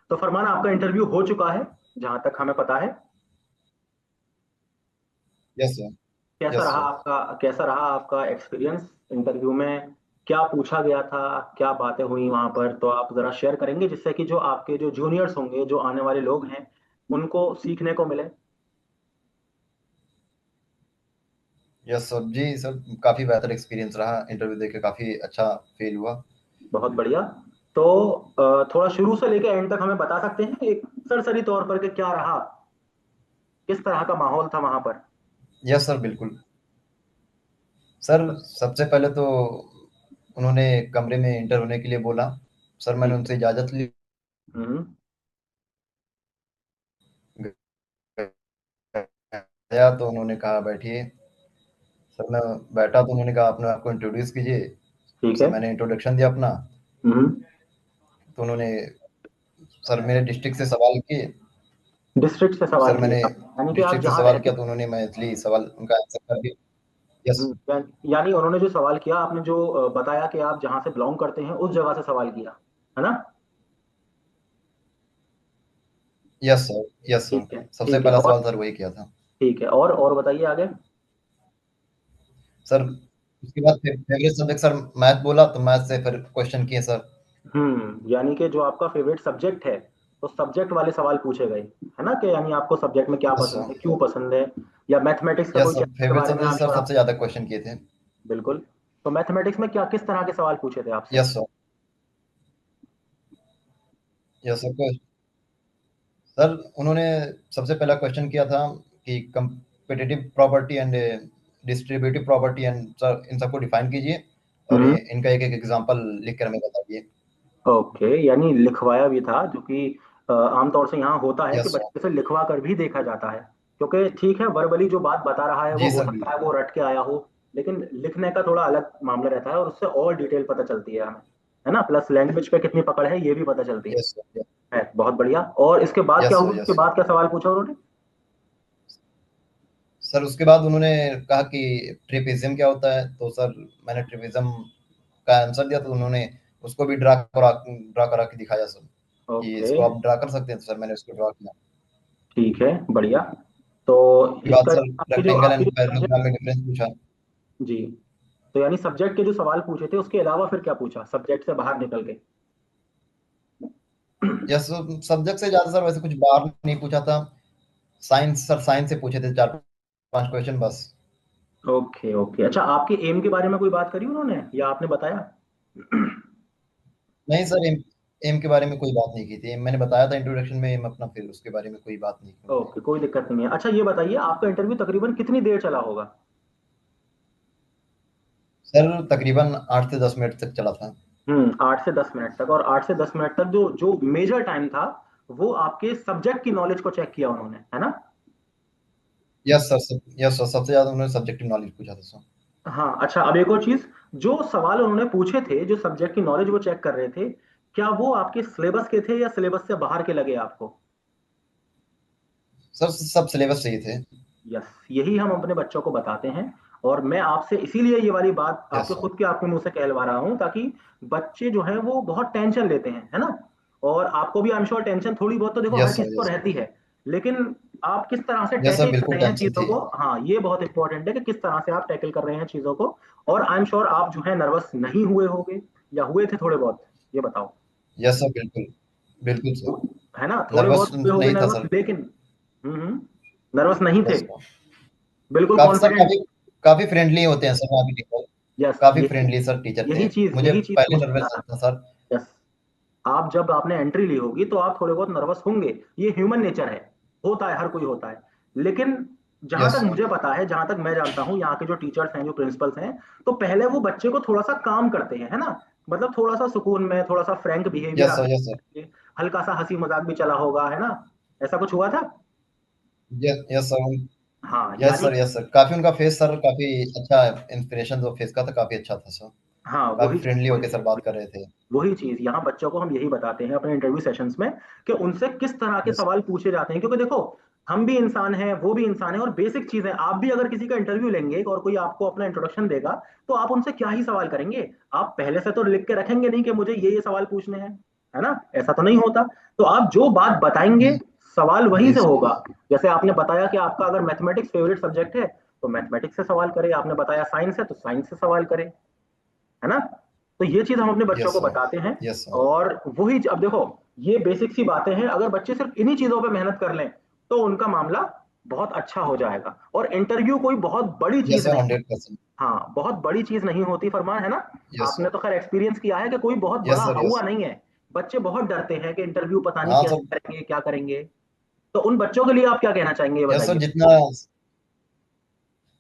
तो फरमान, आपका इंटरव्यू हो चुका है जहां तक हमें पता है। Yes sir. कैसा यस रहा सर। आपका कैसा रहा आपका एक्सपीरियंस इंटरव्यू में? क्या पूछा गया था, क्या बातें हुई वहां पर, तो आप जरा शेयर करेंगे जिससे कि जो आपके जो जूनियर्स होंगे, जो आने वाले लोग हैं, उनको सीखने को मिले। यस सर जी सर, काफी बेहतर एक्सपीरियंस रहा, इंटरव्यू देके काफी अच्छा फील हुआ। बहुत बढ़िया। तो थोड़ा शुरू से लेकर एंड तक हमें बता सकते हैं एक सरसरी तौर पर कि क्या रहा, किस तरह का माहौल था वहां पर? यस सर, बिल्कुल। सर सबसे पहले तो उन्होंने कमरे में इंटर होने के लिए बोला। सर मैंने ठीक है। उनसे इजाज़त ली। हम्म। गया तो उन्होंने कहा बैठिए। सर मैं बैठा तो उन्होंने कहा अपने आप को इंट्रोड्यूस कीजिए। ठीक सर है। मैंने इंट्रोडक्शन दिया अपना। हम्म। तो उन्होंने सर मेरे डिस्ट्रिक्ट से सवाल किए। डिस्ट्रिक्ट से सवाल सर किए मैंने यानी कि आप डिस्ट्रिक्ट से जहाँ सवाल रहते किया तो उन्होंने मैथिली सवाल उनका आंसर कर दिया। यस। यानी उन्होंने जो सवाल किया, आपने जो बताया कि आप जहां से बिलोंग करते हैं उस जगह से सवाल किया, है ना? Yes sir. Yes sir. ठीक है, सबसे ठीक है। पहला और सवाल सर वही किया था। ठीक है, और बताइए आगे। सर उसके बाद फिर फेवरेट सब्जेक्ट सर मैथ बोला तो मैथ से फिर क्वेश्चन किए सर। यानी कि जो आपका फेवरेट सब्जेक्ट है, तो सब्जेक्ट वाले सवाल पूछे गए, है ना? कि यानी आपको सब्जेक्ट में क्या यस पसंद सर। है, क्यों पसंद है, या मैथमेटिक्स का यस कोई सर, चैप्टर के फेवरेट बारे में सब्जेक्ट आई सर श्योर सबसे आपने। ज़्यादा क्वेश्चन किए थे। बिल्कुल। तो मैथमेटिक्स में क्या किस तरह के सवाल पूछे थे आपसे? Yes sir. Yes sir. Sir उन्होंने सबसे पहला क्वेश्चन किया था कि competitive property and distributive property and sir इन सबको डिफाइन कीजिए और हम्म। इनका एक एक एग्जांपल लिख कर हमें बताइए। ओके, यानी लिखवाया भी था, जो कि आमतौर से यहाँ होता है कि यस सर। बच्चे से लिखवा कर भी देखा जाता है। क्योंकि ठीक है, वर्बली जो बात बता रहा है वो जी हो सर सकता है बिल्कुल। वो रट के आया हो, लेकिन लिखने का थोड़ा अलग मामला रहता है और उससे और डिटेल पता चलती है हमें, है ना? प्लस लैंग्वेज पे कितनी पकड़ है ये भी पता चलती यस सर। है। बहुत बढ़िया। और इसके बाद क्या यस हुआ, सर। इसके यस सर। बाद क्या सवाल पूछा उन्होंने? सर उसके बाद उन्होंने कहा कि ट्रिपिज्म क्या होता है, तो सर मैंने ट्रिपिज्म का आंसर दिया तो उन्होंने उसको भी ड्रा करा के दिखाया सर कि ओके। इसको आप ड्रा कर सकते हैं, तो सर मैंने उसको ड्रा किया। ठीक है, बढ़िया। तो उसके बाद इसका सर आपके जो रेक्टेंगल आपके एंड जो सब्जेक्ट, पैरेललोग्राम में डिफरेंस पूछा। जी, तो यानी सब्जेक्ट के जो सवाल पूछे थे उसके अलावा फिर क्या पूछा सब्जेक्ट से बाहर निकल के? यस, सब्जेक्ट से ज़्यादा सर वैसे कुछ बाहर नहीं पूछा था। साइंस सर, साइंस से पूछे थे 4-5 क्वेश्चन बस। Okay, okay. अच्छा, आपके एम के बारे में कोई बात करी उन्होंने या आपने बताया? नहीं सर, एम एम के बारे में कोई बात नहीं की थी। मैंने बताया था इंट्रोडक्शन में एम अपना, फिर उसके बारे में कोई बात नहीं की उन्होंने। ओके, कोई दिक्कत नहीं है। अच्छा, ये बताइए आपका इंटरव्यू तकरीबन कितनी देर चला होगा? सर तकरीबन 8 से 10 मिनट तक चला था। 8 से 10 मिनट तक, और 8 से 10 मिनट तक जो जो मेजर टाइम था वो आपके सब्जेक्ट की नॉलेज को चेक किया उन्होंने, है ना? यस सर, सबसे ज़्यादा उन्होंने सब्जेक्टिव नॉलेज पूछा था सर। हाँ। अच्छा, अब एक और चीज, जो सवाल उन्होंने पूछे थे, जो सब्जेक्ट की नॉलेज वो चेक कर रहे थे, क्या वो आपके सिलेबस के थे या सिलेबस से बाहर के लगे आपको? सर सब सिलेबस सही थे। यस, यही हम अपने बच्चों को बताते हैं। और मैं आपसे इसीलिए ये वाली बात यस आपके सर। खुद के आपके मुंह से कहलवा रहा हूँ, ताकि बच्चे जो हैं वो बहुत टेंशन लेते हैं, है ना? और आपको भी आई एम श्योर टेंशन थोड़ी बहुत तो देखो हर यस किसी सर। को यस रहती है, लेकिन आप किस तरह से यस सर, टैकल कर बिल्कुल रहे हैं टेंशन चीजों थी। को, हाँ, ये बहुत इंपॉर्टेंट है कि किस तरह से आप टैकल कर रहे हैं चीजों को। और आई एम श्योर आप जो है नर्वस नहीं हुए होंगे, या हुए थे थोड़े बहुत? ये बताओ। यस सर, बिल्कुल। बिल्कुल सर। है ना, थोड़े नर्वस बहुत हुए होंगे नहीं था नर्वस, सर। लेकिन नर्वस नहीं थे, यस सर। बिल्कुल काफ़ी सर, कॉन्फिडेंट। काफ़ी काफ़ी फ्रेंडली होते हैं सर वहाँ के टीचर। यस, काफ़ी यही फ्रेंडली सर टीचर थे। यही चीज मुझे यही चीज मैं पहले पूछना नर्वस चाह रहा लगता था सर। था। यस, आप जब आपने एंट्री ली होगी तो आप थोड़े बहुत नर्वस होंगे, ये ह्यूमन नेचर है, होता है, हर कोई होता है। लेकिन जहां यस तक सर। मुझे पता है, जहां तक मैं जानता हूं, यहाँ के जो टीचर्स हैं, जो प्रिंसिपल्स हैं, तो पहले वो बच्चे को थोड़ा सा काम करते हैं, है ना? मतलब थोड़ा सा सुकून में, थोड़ा सा फ्रैंक बिहेवियर यस आपके सर। Yes sir. साथ, हल्का सा हंसी मजाक भी चला होगा, है ना? ऐसा कुछ हुआ था? Yes sir. हाँ, यस यानी सर। यस सर, काफ़ी उनका फेस सर काफ़ी अच्छा, इंस्पिरेशन जो फेस का था काफ़ी अच्छा था सर। हाँ, काफ़ी फ्रेंडली होके सर बात कर रहे थे। वही चीज यहाँ बच्चों को हम यही बताते हैं अपने इंटरव्यू सेशंस में, कि उनसे किस तरह के यस। सवाल पूछे जाते हैं। क्योंकि देखो, हम भी इंसान हैं, वो भी इंसान है, और बेसिक चीजें, आप भी अगर किसी का इंटरव्यू लेंगे और कोई आपको अपना इंट्रोडक्शन देगा, तो आप उनसे क्या ही सवाल करेंगे? आप पहले से तो लिख के रखेंगे नहीं कि मुझे ये सवाल पूछने हैं, है ना, ऐसा तो नहीं होता। तो आप जो बात बताएंगे जी सवाल वहीं जी से सर। होगा। जैसे आपने बताया कि आपका अगर मैथमेटिक्स फेवरेट सब्जेक्ट है, तो मैथमेटिक्स से सवाल करें, आपने बताया साइंस है तो साइंस से सवाल करें, है ना। तो ये चीज हम अपने बच्चों यस को सर। बताते हैं। Yes sir. और वही अब देखो, ये बेसिक सी बातें हैं, अगर बच्चे सिर्फ इन्हीं चीजों पे मेहनत कर लें तो उनका मामला बहुत अच्छा हो जाएगा। और इंटरव्यू कोई बहुत बड़ी यस चीज सर, नहीं, 100%। हाँ बहुत बड़ी चीज नहीं होती फरमान, है ना। यस आपने सर। तो खैर एक्सपीरियंस किया है कि कोई बहुत यस बड़ा सर। हुआ यस। नहीं है। बच्चे बहुत डरते हैं कि इंटरव्यू पता नहीं हाँ कैसे सर। करेंगे, क्या करेंगे। तो उन बच्चों के लिए आप क्या कहना चाहेंगे, ये यस सर, बताइए। जितना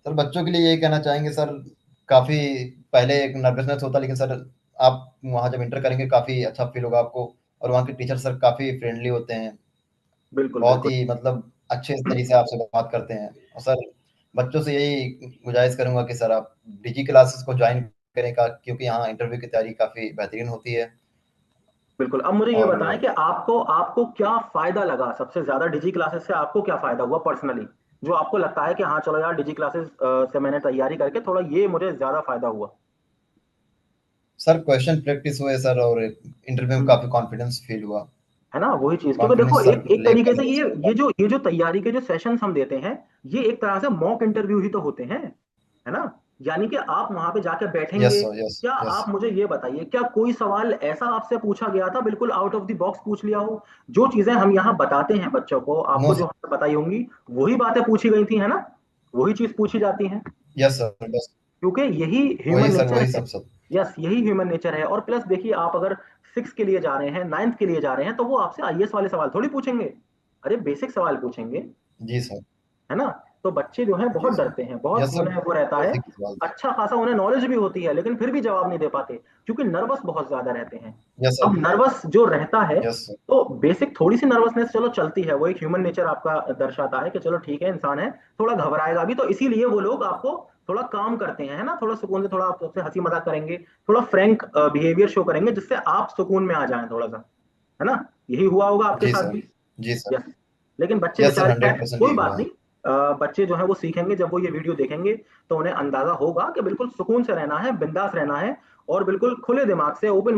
सर बच्चों के लिए यही कहना चाहेंगे सर। काफ़ी पहले एक नर्वसनेस होता, लेकिन सर आप वहाँ जब इंटर करेंगे काफ़ी अच्छा फील होगा आपको। और वहाँ के टीचर सर काफ़ी फ्रेंडली होते हैं। बिल्कुल बहुत बिल्कुल। ही मतलब अच्छे तरीके से आपसे बात करते हैं। और सर बच्चों से यही गुजारिश करूँगा कि सर आप डिजी क्लासेस को ज्वाइन करें का, क्योंकि यहाँ इंटरव्यू की तैयारी काफ़ी बेहतरीन होती है। बिल्कुल, अब मुझे ये और बताएं कि आपको आपको क्या फायदा लगा सबसे ज्यादा डिजी क्लासेस से, आपको क्या फायदा हुआ पर्सनली, जो आपको लगता है कि हाँ चलो यार डिजी क्लासेस से मैंने तैयारी करके थोड़ा ये मुझे ज्यादा फायदा हुआ। सर क्वेश्चन प्रैक्टिस हुए सर, और इंटरव्यू में हम्म। काफ़ी कॉन्फिडेंस फील हुआ। है ना, वही चीज, क्योंकि देखो कॉन्फिडेंस सर एक एक तरीके लेकर से मेरे ये से। ये जो तैयारी के जो सेशंस हम देते हैं, ये एक तरह से मॉक इंटरव्यू ही तो होते हैं, है ना। यानी कि आप वहां पे जाके यस बैठेंगे। सर। यस। क्या यस। आप मुझे ये बताइए, क्या कोई सवाल ऐसा आपसे पूछा गया था बिल्कुल आउट ऑफ द बॉक्स पूछ लिया हो। जो चीजें हम यहाँ बताते हैं बच्चों को, नो आपको जो सर। हमने बताई होंगी वही बातें पूछी गई थी, है ना, वही चीज पूछी जाती है। Yes sir. बस क्योंकि यही ह्यूमन वही सर, नेचर वही है। सब। यस, यही ह्यूमन नेचर है। और प्लस देखिए, आप अगर सिक्स के लिए जा रहे हैं, नाइन्थ के लिए जा रहे हैं, तो वो आपसे आईएएस वाले सवाल थोड़ी पूछेंगे, अरे बेसिक सवाल पूछेंगे, जी सर। है ना। तो बच्चे जो हैं जी बहुत सर। डरते हैं, बहुत यस सर, उन्हें वो रहता है। बेसिक सवाल थे। अच्छा खासा उन्हें नॉलेज भी होती है, लेकिन फिर भी जवाब नहीं दे पाते, क्योंकि नर्वस बहुत ज्यादा रहते हैं। यस अब सर। नर्वस जो रहता है, यस सर। तो बेसिक थोड़ी सी नर्वसनेस चलो चलती है, वो एक ह्यूमन नेचर आपका दर्शाता है कि चलो ठीक है, इंसान है, थोड़ा घबराएगा भी, तो इसीलिए वो लोग आपको थोड़ा काम करते हैं, है ना, थोड़ा सुकून से, थोड़ा आपसे हंसी मजाक करेंगे, थोड़ा फ्रैंक बिहेवियर शो करेंगे, जिससे आप सुकून में आ जाएं थोड़ा सा, है ना। यही हुआ होगा आपके जी साथ सर। भी। जी सर। यस। लेकिन बच्चे यस सर, बेचारे खैर 100% कोई यही बात हुआ है। नहीं। बच्चे जो है वो सीखेंगे, जब वो ये वीडियो देखेंगे तो उन्हें अंदाजा होगा कि बिल्कुल सुकून से रहना है, बिंदास रहना है, और बिल्कुल खुले दिमाग से ओपन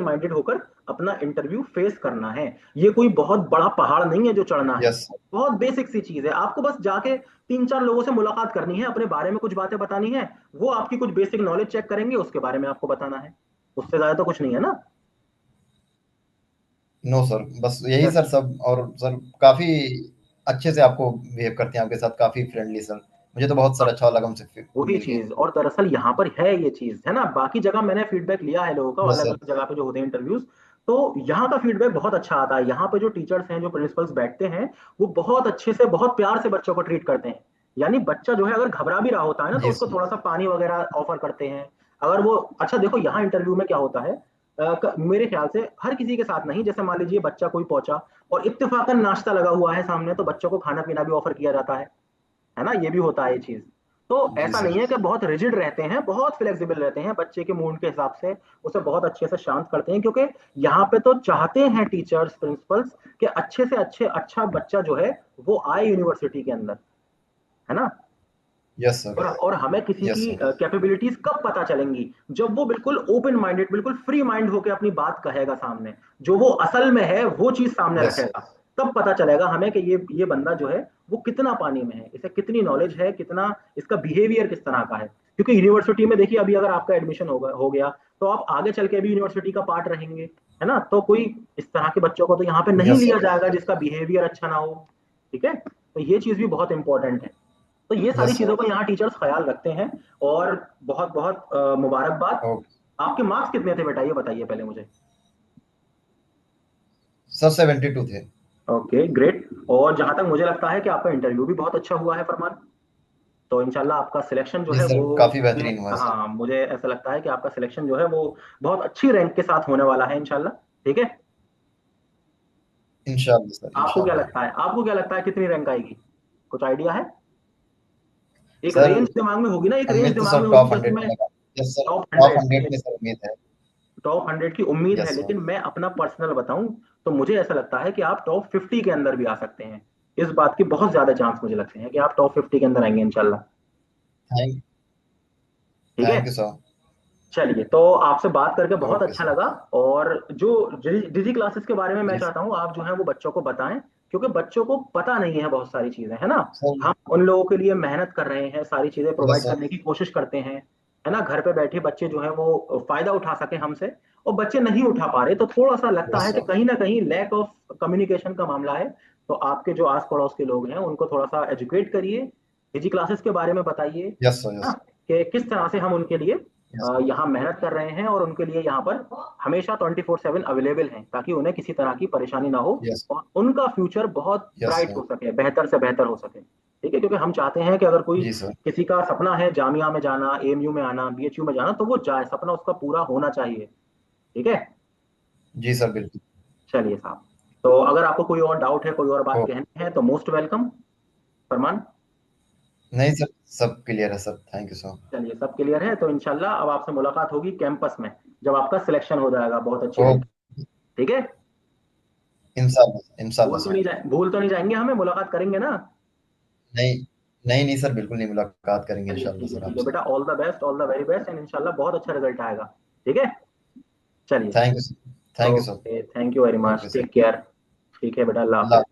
माइंडेड होकर अपना इंटरव्यू फेस करना है। ये कोई बहुत बड़ा पहाड़ नहीं है जो चढ़ना है, यस सर। बहुत बेसिक सी चीज है। आपको बस जाके तीन चार लोगों से मुलाकात करनी है, अपने बारे में कुछ बातें बतानी है, वो आपकी कुछ बेसिक नॉलेज चेक करेंगे, उसके बारे में आपको बताना है, उससे ज्यादा तो कुछ नहीं है ना। नो सर, बस यही यस। सर सब। और सर काफ़ी अच्छे से आपको बिहेव करते हैं, आपके साथ काफ़ी फ्रेंडली सर। मुझे तो बहुत सर अच्छा लगा उनसे वही मिल के। चीज, और दरअसल यहाँ पर है ये चीज, है ना, बाकी जगह मैंने फीडबैक लिया है लोगों का, यस अलग सर। अलग जगह पे जो होते हैं इंटरव्यूज, तो यहाँ का फीडबैक बहुत अच्छा आता है। यहाँ पे जो टीचर्स हैं, जो प्रिंसिपल्स बैठते हैं, वो बहुत अच्छे से, बहुत प्यार से बच्चों को ट्रीट करते हैं। यानी बच्चा जो है अगर घबरा भी रहा होता है ना, तो जी उसको सर। थोड़ा सा पानी वगैरह ऑफर करते हैं। अगर वो, अच्छा देखो यहाँ इंटरव्यू में क्या होता है, मेरे ख्याल से हर किसी के साथ नहीं, जैसे मान लीजिए बच्चा कोई पहुंचा और इत्तेफाकन नाश्ता लगा हुआ है सामने, तो बच्चों को खाना पीना भी ऑफर किया जाता है ना, ये भी होता है ये चीज। तो जी ऐसा सर। नहीं है कि बहुत रिजिड रहते हैं, बहुत फ्लेक्सिबल रहते हैं, बच्चे के मूड के हिसाब से उसे बहुत अच्छे से शांत करते हैं, क्योंकि यहाँ पे तो चाहते हैं टीचर्स प्रिंसिपल्स कि अच्छे से अच्छे अच्छा बच्चा जो है वो आए यूनिवर्सिटी के अंदर, है ना। Yes sir. और हमें किसी यस की सर। कैपेबिलिटीज कब पता चलेंगी, जब वो बिल्कुल ओपन माइंडेड, बिल्कुल फ्री माइंड होकर अपनी बात कहेगा सामने, जो वो असल में है वो चीज सामने यस रखेगा। तब पता चलेगा हमें कि ये बंदा जो है वो कितना पानी में है, इसे कितनी नॉलेज है, कितना इसका बिहेवियर किस तरह का है। क्योंकि यूनिवर्सिटी में देखिए, अभी अगर आपका एडमिशन हो गया, तो आप आगे चल के भी यूनिवर्सिटी का पार्ट रहेंगे, है ना। तो कोई इस तरह के बच्चों को तो यहाँ पे नहीं यस लिया सर। जाएगा जिसका बिहेवियर अच्छा ना हो। ठीक है, तो ये चीज भी बहुत इंपॉर्टेंट है। तो ये सारी यस चीजों सर। का यहाँ टीचर्स ख्याल रखते हैं। और बहुत बहुत मुबारकबाद। ओके आपके मार्क्स कितने थे बेटा, ये बताइए पहले मुझे। सर, 72 थे। Okay great. और जहां तक मुझे लगता है कि आपका इंटरव्यू भी बहुत अच्छा हुआ है फरमान, तो इंशाल्लाह आपका सिलेक्शन जो जी है सर, वो, काफ़ी मुझे, बेहतरीन हुआ है सर। हाँ मुझे ऐसा लगता है कि आपका सिलेक्शन जो है वो बहुत अच्छी रैंक के साथ होने वाला है इंशाल्लाह। ठीक है। इंशाल्लाह सर, आपको क्या इंशाल्लाह। लगता है, आपको क्या लगता है कितनी रैंक आएगी, कुछ आइडिया है। एक सर रेंज दिमाग में होगी ना, एक रेंज उम्मीद तो दिमाग सर में होगी, टॉप जैसे 100 मैं, में लगा। Yes sir, top top hundred 100 में सर उम्मीद है। टॉप 100 की उम्मीद है, यस सर। लेकिन मैं अपना पर्सनल बताऊं तो मुझे ऐसा लगता है कि आप टॉप 50 के अंदर भी आ सकते हैं। इस बात की बहुत ज्यादा चांस मुझे लगते हैं कि आप टॉप 50 के अंदर आएंगे इंशाल्लाह। थैंक ठीक है। Thank you sir. चलिए, तो आपसे बात करके बहुत ओके अच्छा सर। लगा। और जो डिजी क्लासेस के बारे में मैं जी चाहता हूँ आप जो है वो बच्चों को बताएं, क्योंकि बच्चों को पता नहीं है बहुत सारी चीजें, है ना। सर। हम उन लोगों के लिए मेहनत कर रहे हैं, सारी चीजें यस प्रोवाइड सर। करने की कोशिश करते हैं, है ना। घर पे बैठे बच्चे जो है वो फायदा उठा सके हमसे, और बच्चे नहीं उठा पा रहे, तो थोड़ा सा लगता यस है कि सर। कहीं ना कहीं लैक ऑफ कम्युनिकेशन का मामला है। तो आपके जो आस पड़ोस के लोग हैं उनको थोड़ा सा एजुकेट करिए, डिजी क्लासेस के बारे में बताइए, है यस सर। ना, यस। कि किस तरह से हम उनके लिए यस। यहाँ मेहनत कर रहे हैं, और उनके लिए यहाँ पर हमेशा 24/7 अवेलेबल हैं, ताकि उन्हें किसी तरह की परेशानी ना हो, यस। और उनका फ्यूचर बहुत यस ब्राइट सर। हो सके, बेहतर से बेहतर हो सके। ठीक है, क्योंकि हम चाहते हैं कि अगर कोई जी सर। किसी का सपना है जामिया में जाना, एएमयू में आना, बीएचयू में जाना, तो वो जाए, सपना उसका पूरा होना चाहिए। ठीक है। जी सर, बिल्कुल। चलिए साहब, तो अगर आपको कोई और डाउट है, कोई और बात ओ, कहनी है, तो मोस्ट वेलकम, फरमान। नहीं सर, सब क्लियर है सर, थैंक यू सर। चलिए, सब क्लियर है, तो इंशाल्लाह अब आपसे मुलाकात होगी कैंपस में, जब आपका सिलेक्शन हो जाएगा बहुत अच्छी ओ, रैंक। ठीक है। इंशाल्लाह इंशाल्लाह सर। भूल तो नहीं जाएंगे, हमें मुलाकात करेंगे ना। नहीं, नहीं, नहीं सर, बिल्कुल नहीं, मुलाकात करेंगे चलिए इंशाल्लाह ठीक है, सर ठीक है आपसे। बेटा, all the best, all the very best, and इंशाल्लाह बहुत अच्छा रिजल्ट आएगा। ठीक है। चलिए। Thank you sir. Thank you sir. Okay, thank you very much, okay sir. Take care. ठीक है बेटा, अल्लाह अल्लाह हाफिज।